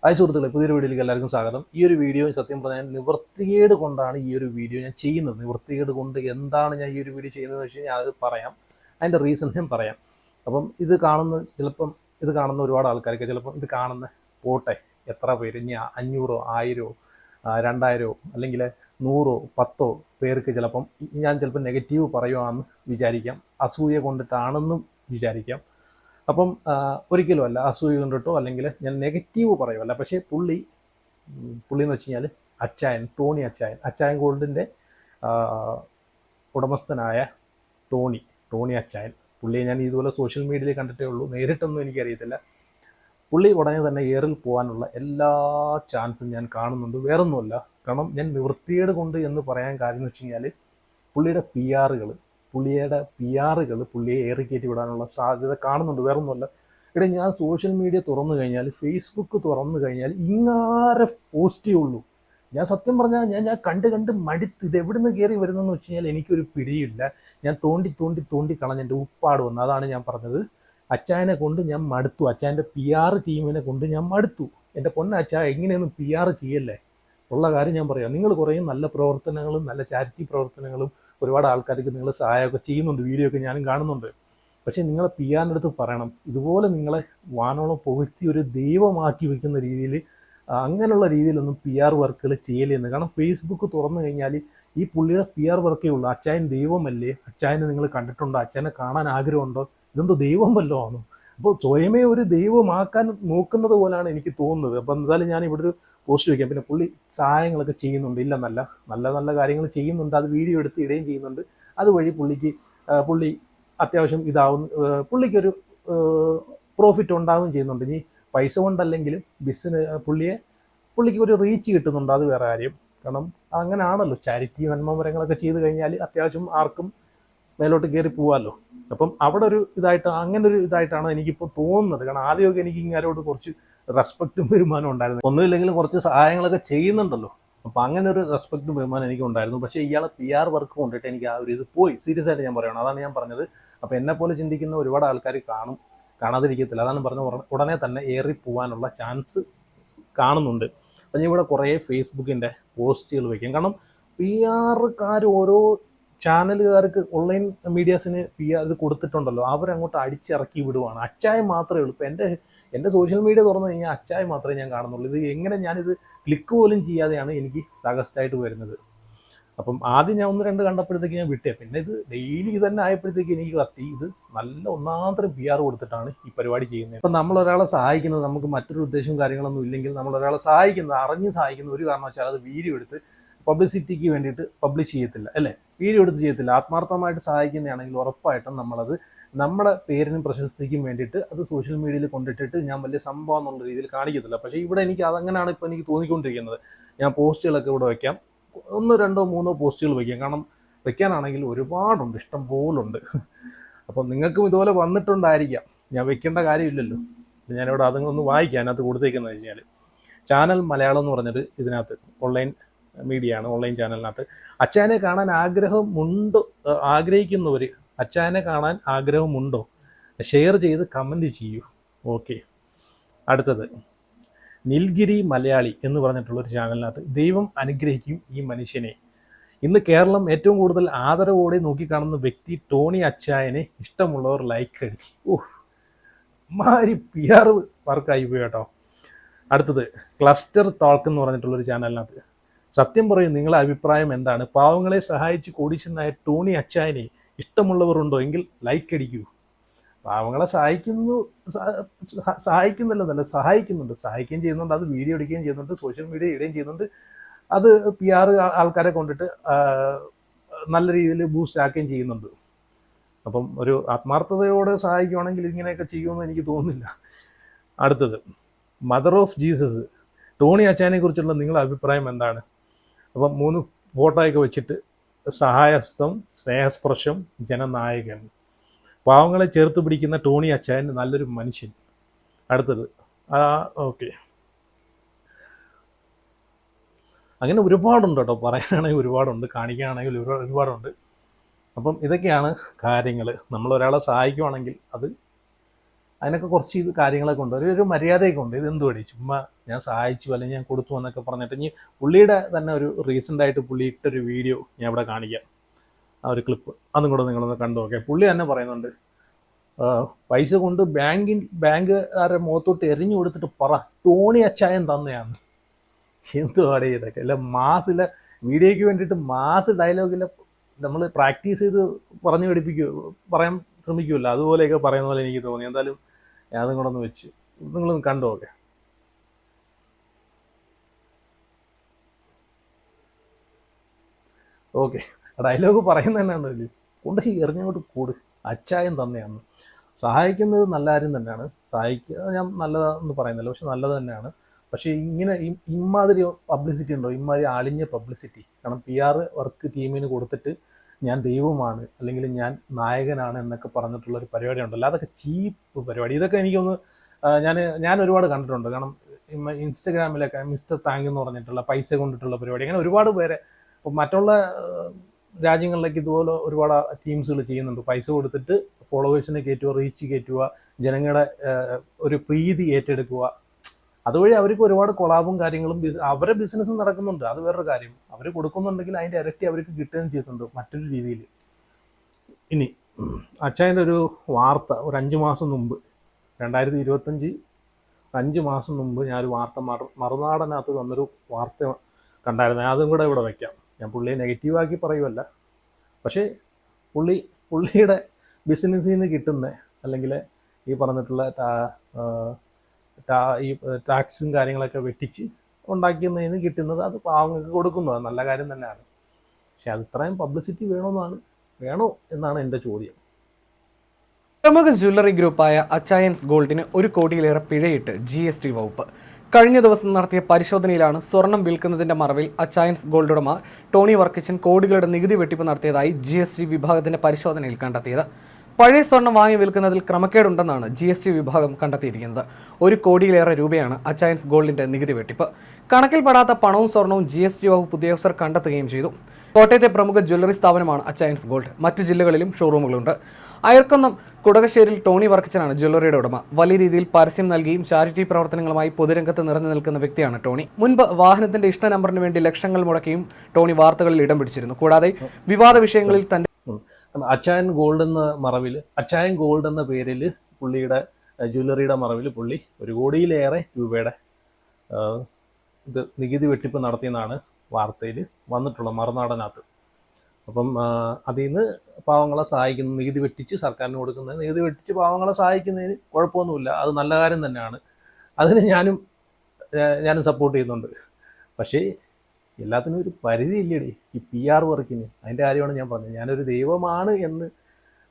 Hi സുഹൃത്തുക്കളെ, പുതിയൊരു വീഡിയോയിലേക്ക് എല്ലാവർക്കും സ്വാഗതം. ഈ ഒരു വീഡിയോ സത്യം പറഞ്ഞാൽ നിവൃത്തികേട് കൊണ്ടാണ് ഈ ഒരു വീഡിയോ ഞാൻ ചെയ്യുന്നത്. നിവൃത്തികേട് കൊണ്ട് എന്താണ് ഞാൻ ഈ ഒരു വീഡിയോ ചെയ്യുന്നതെന്ന് വെച്ച് കഴിഞ്ഞാൽ അത് പറയാം. അതിൻ്റെ റീസൺ ഞാൻ പറയാം. അപ്പം ഇത് കാണുന്ന ഒരുപാട് ആൾക്കാർക്ക് ചിലപ്പം ഇത് കാണുന്ന പോട്ടെ എത്ര പേര് ഇനി 500 1000 2000 അല്ലെങ്കിൽ 100 10 പേർക്ക് ഞാൻ ചിലപ്പം നെഗറ്റീവ് പറയുവാണെന്ന് വിചാരിക്കാം. അസൂയ കൊണ്ടിട്ടാണെന്നും വിചാരിക്കാം. അപ്പം ഒരിക്കലുമല്ല അസൂയ കൊണ്ടിട്ടോ അല്ലെങ്കിൽ ഞാൻ നെഗറ്റീവ് പറയുമല്ല. പക്ഷേ പുള്ളി എന്ന് വെച്ച് കഴിഞ്ഞാൽ ടോണി അച്ചായൻ ഗോൾഡിൻ്റെ ഉടമസ്ഥനായ ടോണി അച്ചായൻ. പുള്ളിയെ ഞാൻ ഇതുപോലെ സോഷ്യൽ മീഡിയയിൽ കണ്ടിട്ടേ ഉള്ളൂ, നേരിട്ടൊന്നും എനിക്കറിയത്തില്ല. പുള്ളി ഉടനെ തന്നെ എയറിൽ പോകാനുള്ള എല്ലാ ചാൻസും ഞാൻ കാണുന്നുണ്ട്. വേറൊന്നുമല്ല, കാരണം ഞാൻ നിവൃത്തികേട് കൊണ്ട് എന്ന് പറയാൻ കാര്യം എന്ന് വെച്ച് കഴിഞ്ഞാൽ പുള്ളിയുടെ പി ആറുകൾ പുള്ളിയെ ഏറി കയറ്റി വിടാനുള്ള സാധ്യത കാണുന്നുണ്ട്. വേറൊന്നുമല്ല, ഞാൻ സോഷ്യൽ മീഡിയ തുറന്നു കഴിഞ്ഞാൽ, ഫേസ്ബുക്ക് തുറന്നു കഴിഞ്ഞാൽ ഇങ്ങാരെ പോസ്റ്റേ ഉള്ളൂ. ഞാൻ സത്യം പറഞ്ഞാൽ ഞാൻ കണ്ട് മടുത്ത് ഇത് എവിടെ നിന്ന് കയറി വരുന്നതെന്ന് വെച്ച് കഴിഞ്ഞാൽ എനിക്കൊരു പിടിയില്ല. ഞാൻ തോണ്ടി കളഞ്ഞ് എൻ്റെ ഉപ്പാട് വന്നു. അതാണ് ഞാൻ പറഞ്ഞത്. അച്ചായനെ കൊണ്ട് ഞാൻ മടുത്തു. അച്ചായൻ്റെ പി ആർ ടീമിനെ കൊണ്ട് ഞാൻ മടുത്തു. എൻ്റെ പൊന്നച്ചാ, എങ്ങനെയൊന്നും പി ആർ ചെയ്യല്ലേ. ഉള്ള കാര്യം ഞാൻ പറയാം. നിങ്ങൾ കുറേ നല്ല പ്രവർത്തനങ്ങളും നല്ല ചാരിറ്റി പ്രവർത്തനങ്ങളും ഒരുപാട് ആൾക്കാർക്ക് നിങ്ങൾ സഹായമൊക്കെ ചെയ്യുന്നുണ്ട്, വീഡിയോ ഒക്കെ ഞാനും കാണുന്നുണ്ട്. പക്ഷേ നിങ്ങളെ പി ആറിൻ്റെ അടുത്ത് പറയണം, ഇതുപോലെ നിങ്ങളെ വാനോളം പുകഴ്ത്തി ഒരു ദൈവമാക്കി വെക്കുന്ന രീതിയിൽ അങ്ങനെയുള്ള രീതിയിലൊന്നും പി ആർ വർക്കുകൾ ചെയ്യലെന്ന്. കാരണം ഫേസ്ബുക്ക് തുറന്നു കഴിഞ്ഞാൽ ഈ പുള്ളിയുടെ പി ആർ വർക്കേ ഉള്ളൂ. അച്ചായൻ ദൈവമല്ലേ? അച്ചായനെ നിങ്ങൾ കണ്ടിട്ടുണ്ടോ? അച്ചായനെ കാണാൻ ആഗ്രഹമുണ്ടോ? ഇതെന്തോ ദൈവം വല്ലോ ആണോ? അപ്പോൾ സ്വയമേ ഒരു ദൈവമാക്കാൻ നോക്കുന്നത് പോലെയാണ് എനിക്ക് തോന്നുന്നത്. അപ്പം എന്തായാലും ഞാൻ ഇവിടെ ഒരു പോസ്റ്റ് വയ്ക്കാം. പിന്നെ പുള്ളി സഹായങ്ങളൊക്കെ ചെയ്യുന്നുണ്ട്, ഇല്ലെന്നല്ല, നല്ല നല്ല കാര്യങ്ങൾ ചെയ്യുന്നുണ്ട്. അത് വീഡിയോ എടുത്ത് ഇടുകയും ചെയ്യുന്നുണ്ട്. അതുവഴി പുള്ളി അത്യാവശ്യം പുള്ളിക്കൊരു പ്രോഫിറ്റ് ഉണ്ടാവുകയും ചെയ്യുന്നുണ്ട്. ഇനി പൈസ കൊണ്ടല്ലെങ്കിലും പുള്ളിക്ക് ഒരു റീച്ച് കിട്ടുന്നുണ്ട്. അത് വേറെ കാര്യം. കാരണം അങ്ങനെയാണല്ലോ, ചാരിറ്റി നന്മമരങ്ങളൊക്കെ ചെയ്ത് കഴിഞ്ഞാൽ അത്യാവശ്യം ആർക്കും മേലോട്ട് കയറി പോവാമല്ലോ. അപ്പം അവിടെ ഒരു ഇതായിട്ടാണ് എനിക്കിപ്പോൾ തോന്നുന്നത്. കാരണം ആദ്യമൊക്കെ എനിക്ക് ഇങ്ങാരോട് കുറച്ച് റെസ്പെക്റ്റും ബഹുമാനം ഉണ്ടായിരുന്നു. ഒന്നുമില്ലെങ്കിലും കുറച്ച് സഹായങ്ങളൊക്കെ ചെയ്യുന്നുണ്ടല്ലോ, അപ്പം അങ്ങനെ ഒരു റെസ്പെക്റ്റും ബഹുമാനം എനിക്ക് ഉണ്ടായിരുന്നു. പക്ഷേ ഇയാളെ പി ആർ വർക്ക് കൊണ്ടിട്ട് എനിക്ക് ആ ഒരു ഇത് പോയി. സീരിയസ് ആയിട്ട് ഞാൻ പറയണം. അതാണ് ഞാൻ പറഞ്ഞത്. അപ്പോൾ എന്നെപ്പോലെ ചിന്തിക്കുന്ന ഒരുപാട് ആൾക്കാർ കാണാതിരിക്കത്തില്ല. അതാണ് പറഞ്ഞത്. ഉടനെ തന്നെ ഏറി പോകാനുള്ള ചാൻസ് കാണുന്നുണ്ട്. അപ്പം ഞാൻ ഇവിടെ കുറേ ഫേസ്ബുക്കിൻ്റെ പോസ്റ്റുകൾ വയ്ക്കും. കാരണം പി ആറുകാർ ഓരോ ചാനലുകാർക്ക് ഓൺലൈൻ മീഡിയാസിന് ഇത് കൊടുത്തിട്ടുണ്ടല്ലോ, അവരങ്ങോട്ട് അടിച്ചിറക്കി വിടുവാണ്. അച്ചായം മാത്രമേ ഉള്ളൂ. ഇപ്പം എൻ്റെ സോഷ്യൽ മീഡിയ തുറന്നു കഴിഞ്ഞാൽ അച്ചായം മാത്രമേ ഞാൻ കാണുന്നുള്ളൂ. ഇത് എങ്ങനെ ഞാനിത് ക്ലിക്ക് പോലും ചെയ്യാതെയാണ് എനിക്ക് സജസ്റ്റായിട്ട് വരുന്നത്. അപ്പം ആദ്യം ഞാൻ 1-2 കണ്ടപ്പോഴത്തേക്ക് ഞാൻ വിട്ടേ. പിന്നെ ഇത് ഡെയിലി തന്നെ ആയപ്പോഴത്തേക്ക് എനിക്ക് കത്തി. ഇത് നല്ല ഒന്നാന്തരം പി ആർ കൊടുത്തിട്ടാണ് ഈ പരിപാടി ചെയ്യുന്നത്. ഇപ്പം നമ്മളൊരാളെ സഹായിക്കുന്നത്, നമുക്ക് മറ്റൊരു ഉദ്ദേശവും കാര്യങ്ങളൊന്നും ഇല്ലെങ്കിൽ നമ്മളൊരാളെ അറിഞ്ഞ് സഹായിക്കുന്ന ഒരു കാരണവശാൽ അത് വീഡിയോ എടുത്ത് പബ്ലിസിറ്റിക്ക് വേണ്ടിയിട്ട് പബ്ലിഷ് ചെയ്യത്തില്ല, അല്ലേ? വീഡിയോ എടുത്ത് ചെയ്യത്തില്ല. ആത്മാർത്ഥമായിട്ട് സഹായിക്കുന്നതാണെങ്കിൽ ഉറപ്പായിട്ടും നമ്മളത് നമ്മുടെ പേരിനും പ്രശസ്തിക്കും വേണ്ടിയിട്ട് അത് സോഷ്യൽ മീഡിയയിൽ കൊണ്ടിട്ടിട്ട് ഞാൻ വലിയ സംഭവം എന്നുള്ള രീതിയിൽ കാണിക്കത്തില്ല. പക്ഷേ ഇവിടെ അതങ്ങനെയാണ് ഇപ്പോൾ എനിക്ക് തോന്നിക്കൊണ്ടിരിക്കുന്നത്. ഞാൻ പോസ്റ്റുകളൊക്കെ ഇവിടെ വയ്ക്കാം, 1, 2, 3 പോസ്റ്റുകൾ വയ്ക്കാം. കാരണം വയ്ക്കാനാണെങ്കിൽ ഒരുപാടുണ്ട്, ഇഷ്ടം പോലുണ്ട്. അപ്പം നിങ്ങൾക്കും ഇതുപോലെ വന്നിട്ടുണ്ടായിരിക്കാം. ഞാൻ വെക്കേണ്ട കാര്യമില്ലല്ലോ. ഞാനിവിടെ അതൊന്ന് വായിക്കാം. അതിനകത്ത് കൊടുത്തേക്കുന്നത് വെച്ച് കഴിഞ്ഞാൽ, ചാനൽ മലയാളം എന്ന് പറഞ്ഞിട്ട് ഇതിനകത്ത് ഓൺലൈൻ മീഡിയ ആണ്. ഓൺലൈൻ ചാനലിനകത്ത് അച്ചായനെ കാണാൻ ആഗ്രഹിക്കുന്നവർ അച്ചായനെ കാണാൻ ആഗ്രഹമുണ്ടോ? ഷെയർ ചെയ്ത് കമൻറ്റ് ചെയ്യൂ. ഓക്കെ. അടുത്തത് നിൽഗിരി മലയാളി എന്ന് പറഞ്ഞിട്ടുള്ളൊരു ചാനലിനകത്ത്, ദൈവം അനുഗ്രഹിക്കും ഈ മനുഷ്യനെ. ഇന്ന് കേരളം ഏറ്റവും കൂടുതൽ ആദരവോടെ നോക്കിക്കാണുന്ന വ്യക്തി ടോണി അച്ചായനെ. ഇഷ്ടമുള്ളവർ ലൈക്ക് അടിച്ചു. മാരി പി ആർ വർക്കായി പോയി കേട്ടോ. അടുത്തത് ക്ലസ്റ്റർ ടോക്ക് എന്ന് പറഞ്ഞിട്ടുള്ളൊരു ചാനലിനകത്ത്, സത്യം പറയും, നിങ്ങളെ അഭിപ്രായം എന്താണ്? പാവങ്ങളെ സഹായിച്ച് കോടീശ്വരനായ ടോണി അച്ചായനെ ഇഷ്ടമുള്ളവരുണ്ടോ എങ്കിൽ ലൈക്ക് അടിക്കൂ. പാവങ്ങളെ സഹായിക്കുന്നുണ്ട്, സഹായിക്കുകയും ചെയ്യുന്നുണ്ട്. അത് വീഡിയോ എടുക്കുകയും ചെയ്യുന്നുണ്ട്, സോഷ്യൽ മീഡിയ ഇടുകയും ചെയ്യുന്നുണ്ട്. അത് പി ആർ ആൾക്കാരെ കൊണ്ടിട്ട് നല്ല രീതിയിൽ ബൂസ്റ്റ് ആക്കുകയും ചെയ്യുന്നുണ്ട്. അപ്പം ഒരു ആത്മാർത്ഥതയോടെ സഹായിക്കുകയാണെങ്കിൽ ഇങ്ങനെയൊക്കെ ചെയ്യുമെന്ന് എനിക്ക് തോന്നുന്നില്ല. അടുത്തത് മദർ ഓഫ് ജീസസ്, ടോണി അച്ചായനെ കുറിച്ചുള്ള നിങ്ങളുടെ അഭിപ്രായം എന്താണ്? അപ്പം 3 ഫോട്ടോയൊക്കെ വെച്ചിട്ട്, സഹായഹസ്തം, സ്നേഹസ്പർശം, ജനനായകൻ, പാവങ്ങളെ ചേർത്ത് പിടിക്കുന്ന ടോണി അച്ചായൻ നല്ലൊരു മനുഷ്യൻ. അടുത്തത് ഓക്കെ. അങ്ങനെ ഒരുപാടുണ്ട് കേട്ടോ, പറയാനാണെങ്കിൽ ഒരുപാടുണ്ട്, കാണിക്കുകയാണെങ്കിൽ ഒരുപാടുണ്ട്. അപ്പം ഇതൊക്കെയാണ് കാര്യങ്ങൾ. നമ്മളൊരാളെ സഹായിക്കുവാണെങ്കിൽ അത് അതിനൊക്കെ കുറച്ച് ഇത് കാര്യങ്ങളൊക്കെ ഉണ്ട്, ഒരു മര്യാദയൊക്കെ ഉണ്ട്. ഇതെന്ത് പടി ചുമ്മാ ഞാൻ സഹായിച്ചു അല്ലെങ്കിൽ ഞാൻ കൊടുത്തു എന്നൊക്കെ പറഞ്ഞിട്ട്. ഇനി പുള്ളിയുടെ തന്നെ ഒരു റീസെൻ്റായിട്ട് പുള്ളി ഇട്ടൊരു വീഡിയോ ഞാൻ ഇവിടെ കാണിക്കാം, ആ ഒരു ക്ലിപ്പ് അതും കൂടെ നിങ്ങളൊന്ന് കണ്ടു നോക്കാം. പുള്ളി തന്നെ പറയുന്നുണ്ട്, പൈസ കൊണ്ട് ബാങ്കുകാരുടെ മുഖത്തോട്ട് എറിഞ്ഞു കൊടുത്തിട്ട് പറ ടോണി അച്ചായൻ തന്നെയാണ്. എന്തുവാടേ ഇതൊക്കെ? അല്ല മാസില്ല വീഡിയോയ്ക്ക് വേണ്ടിയിട്ട് മാസ് ഡയലോഗില്ല നമ്മൾ പ്രാക്ടീസ് ചെയ്ത് പറഞ്ഞു പറയാൻ ശ്രമിക്കുമല്ലോ, അതുപോലെയൊക്കെ പറയുന്ന പോലെ എനിക്ക് തോന്നി. എന്തായാലും അതും കൂടെ ഒന്ന് വെച്ച് നിങ്ങളൊന്ന് കണ്ടു നോക്കെ. ഓക്കെ, ഡയലോഗ് പറയുന്നത് തന്നെയാണല്ലോ, കൊണ്ടുപോയി എറിഞ്ഞങ്ങോട്ട് കൂട് അച്ചായൻ തന്നെയാണ്. സഹായിക്കുന്നത് നല്ല കാര്യം തന്നെയാണ്, സഹായിക്കുക ഞാൻ നല്ലതാണെന്ന് പറയുന്നില്ല, പക്ഷെ നല്ലത് തന്നെയാണ്. പക്ഷേ ഇങ്ങനെ ഇമാതിരി പബ്ലിസിറ്റി ഉണ്ടോ, ഇമാതിരി അളിഞ്ഞ പബ്ലിസിറ്റി. കാരണം PR വർക്ക് ടീമിന് കൊടുത്തിട്ട് ഞാൻ ദൈവമാണ് അല്ലെങ്കിൽ ഞാൻ നായകനാണ് എന്നൊക്കെ പറഞ്ഞിട്ടുള്ളൊരു പരിപാടി ഉണ്ടല്ലോ, അതൊക്കെ ചീപ്പ് പരിപാടി. ഇതൊക്കെ എനിക്കൊന്ന് ഞാൻ ഒരുപാട് കണ്ടിട്ടുണ്ട്. കാരണം ഇൻസ്റ്റഗ്രാമിലൊക്കെ മിസ്റ്റർ താങ്ക് എന്ന് പറഞ്ഞിട്ടുള്ള പൈസ കൊണ്ടിട്ടുള്ള പരിപാടി, അങ്ങനെ ഒരുപാട് പേരെ മറ്റുള്ള രാജ്യങ്ങളിലേക്ക് ഇതുപോലെ ഒരുപാട് ടീംസുകൾ ചെയ്യുന്നുണ്ട്. പൈസ കൊടുത്തിട്ട് ഫോളോവേഴ്സിനെ കയറ്റുക, റീച്ച് കയറ്റുക, ജനങ്ങളുടെ ഒരു പ്രീതി ഏറ്റെടുക്കുക. അതുവഴി അവർക്ക് ഒരുപാട് കൊളാബും കാര്യങ്ങളും അവരെ ബിസിനസ്സും നടക്കുന്നുണ്ട്. അത് വേറൊരു കാര്യം. അവർ കൊടുക്കുന്നുണ്ടെങ്കിൽ അതിൻ്റെ ഇരട്ടി അവർക്ക് കിട്ടുകയും ചെയ്യുന്നുണ്ട് മറ്റൊരു രീതിയിൽ. ഇനി അച്ചായൻ്റെ ഒരു വാർത്ത ഒരു 5 മാസം മുമ്പ്, 2025 5 മാസം മുമ്പ് ഞാനൊരു വാർത്ത മറുനാടനകത്ത് വന്നൊരു വാർത്ത കണ്ടായിരുന്നു. അതും കൂടെ ഇവിടെ വയ്ക്കാം. ഞാൻ പുള്ളിയെ നെഗറ്റീവാക്കി പറയുമല്ല, പക്ഷേ പുള്ളിയുടെ ബിസിനസ്സിൽ നിന്ന് കിട്ടുന്ന അല്ലെങ്കിൽ ഈ പറഞ്ഞിട്ടുള്ള ഈ ടാക്സും കാര്യങ്ങളൊക്കെ വെട്ടിച്ച് ഉണ്ടാക്കുന്നതിന് കിട്ടുന്നത് അത് പാവങ്ങൾക്ക് കൊടുക്കുന്നു. അത് നല്ല കാര്യം തന്നെയാണ്. പക്ഷെ അത് ഇത്രയും പബ്ലിസിറ്റി വേണോ എന്നാണ് എൻ്റെ ചോദ്യം. പ്രമുഖ ജ്വല്ലറി ഗ്രൂപ്പായ അച്ചായൻസ് ഗോൾഡിന് 1 കോടിയിലേറെ പിഴയിട്ട് GST വകുപ്പ്. കഴിഞ്ഞ ദിവസം നടത്തിയ പരിശോധനയിലാണ് സ്വർണം വിൽക്കുന്നതിന്റെ മറവിൽ അച്ചായൻസ് ഗോൾഡ് ഉടമ ടോണി വർക്കിച്ചൻ കോടികളുടെ നികുതി വെട്ടിപ്പ് നടത്തിയതായി GST വിഭാഗത്തിന്റെ പരിശോധനയിൽ കണ്ടെത്തിയത്. പഴയ സ്വർണം വാങ്ങി വിൽക്കുന്നതിൽ ക്രമക്കേടുണ്ടെന്നാണ് GST വിഭാഗം കണ്ടെത്തിയിരിക്കുന്നത്. 1 കോടിയിലേറെ രൂപയാണ് അച്ചായൻസ് ഗോൾഡിന്റെ നികുതി വെട്ടിപ്പ്. കണക്കിൽപ്പെടാത്ത പണവും സ്വർണവും GST വകുപ്പ് ഉദ്യോഗസ്ഥർ കണ്ടെത്തുകയും ചെയ്തു. കോട്ടയത്തെ പ്രമുഖ ജ്വല്ലറി സ്ഥാപനമാണ് അച്ചായൻസ് ഗോൾഡ്. മറ്റു ജില്ലകളിലും ഷോറൂമുകളുണ്ട്. അയർക്കുന്നം കുടകശ്ശേരിയിൽ ടോണി വർക്കിച്ചനാണ് ജ്വല്ലറിയുടെ ഉടമ. വലിയ രീതിയിൽ പരസ്യം നൽകിയും ചാരിറ്റി പ്രവർത്തനങ്ങളുമായി പൊതുരംഗത്ത് നിറഞ്ഞു നിൽക്കുന്ന വ്യക്തിയാണ് ടോണി. മുൻപ് വാഹനത്തിന്റെ ഇഷ്ട നമ്പറിന് വേണ്ടി ലക്ഷങ്ങൾ മുടക്കിയും ടോണി വാർത്തകളിൽ ഇടം പിടിച്ചിരുന്നു. കൂടാതെ വിവാദ വിഷയങ്ങളിൽ തന്റെ അച്ചായൻ ഗോൾഡ് എന്ന പേരിൽ പുള്ളിയുടെ ജ്വല്ലറിയുടെ മറവിൽ പുള്ളി 1 കോടിയിലേറെ രൂപയുടെ ഇത് നികുതി വെട്ടിപ്പ് നടത്തിയെന്നാണ് വാർത്തയിൽ വന്നിട്ടുള്ള മറുനാടനകത്ത്. അപ്പം അതിൽ നിന്ന് പാവങ്ങളെ സഹായിക്കുന്ന, നികുതി വെട്ടിച്ച് സർക്കാരിന് കൊടുക്കുന്നത്, നികുതി വെട്ടിച്ച് പാവങ്ങളെ സഹായിക്കുന്നതിന് കുഴപ്പമൊന്നുമില്ല, അത് നല്ല കാര്യം തന്നെയാണ്. അതിന് ഞാനും സപ്പോർട്ട് ചെയ്യുന്നുണ്ട്. പക്ഷേ എല്ലാത്തിനും ഒരു പരിധി ഇല്ലേടി ഈ PR വർക്കിന്. അതിൻ്റെ കാര്യമാണ് ഞാൻ പറഞ്ഞത്. ഞാനൊരു ദൈവമാണ് എന്ന്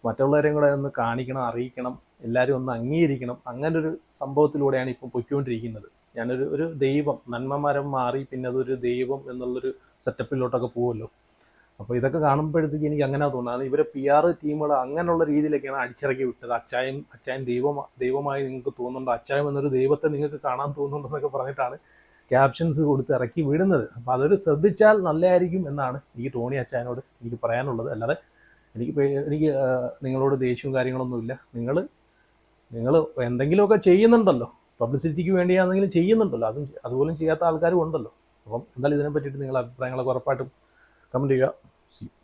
മറ്റുള്ളവരെയും കൂടെ ഒന്ന് കാണിക്കണം, അറിയിക്കണം, എല്ലാവരും ഒന്ന് അംഗീകരിക്കണം. അങ്ങനൊരു സംഭവത്തിലൂടെയാണ് ഇപ്പം പൊയ്ക്കൊണ്ടിരിക്കുന്നത്. ഒരു ദൈവം, നന്മമരം മാറി പിന്നെ അതൊരു ദൈവം എന്നുള്ളൊരു സെറ്റപ്പിലോട്ടൊക്കെ പോകുമല്ലോ. അപ്പോൾ ഇതൊക്കെ കാണുമ്പോഴത്തേക്ക് എനിക്ക് അങ്ങനെ തോന്നുന്നത് ഇവരെ PR ടീമുകൾ അങ്ങനെയുള്ള രീതിയിലൊക്കെയാണ് അടിച്ചിറക്കി വിട്ടത്. അച്ചായൻ ദൈവമായി നിങ്ങൾക്ക് തോന്നുന്നുണ്ടോ, അച്ചായൻ എന്നൊരു ദൈവത്തെ നിങ്ങൾക്ക് കാണാൻ തോന്നുന്നുണ്ടെന്നൊക്കെ പറഞ്ഞിട്ടാണ് ക്യാപ്ഷൻസ് കൊടുത്ത് ഇറക്കി വിടുന്നത്. അപ്പോൾ അതൊരു ശ്രദ്ധിച്ചാൽ നല്ലതായിരിക്കും എന്നാണ് എനിക്ക് ടോണി അച്ചായനോട് എനിക്ക് പറയാനുള്ളത്. അല്ലാതെ എനിക്ക് നിങ്ങളോട് ദേഷ്യവും കാര്യങ്ങളൊന്നുമില്ല. നിങ്ങൾ എന്തെങ്കിലുമൊക്കെ ചെയ്യുന്നുണ്ടല്ലോ, പബ്ലിസിറ്റിക്ക് വേണ്ടിയാണെങ്കിലും ചെയ്യുന്നുണ്ടല്ലോ, അതുപോലും ചെയ്യാത്ത ആൾക്കാരും ഉണ്ടല്ലോ. അപ്പം എന്തായാലും ഇതിനെ പറ്റിയിട്ട് നിങ്ങളുടെ അഭിപ്രായങ്ങളൊക്കെ ഉറപ്പായിട്ടും കമൻറ്റ് ചെയ്യുക.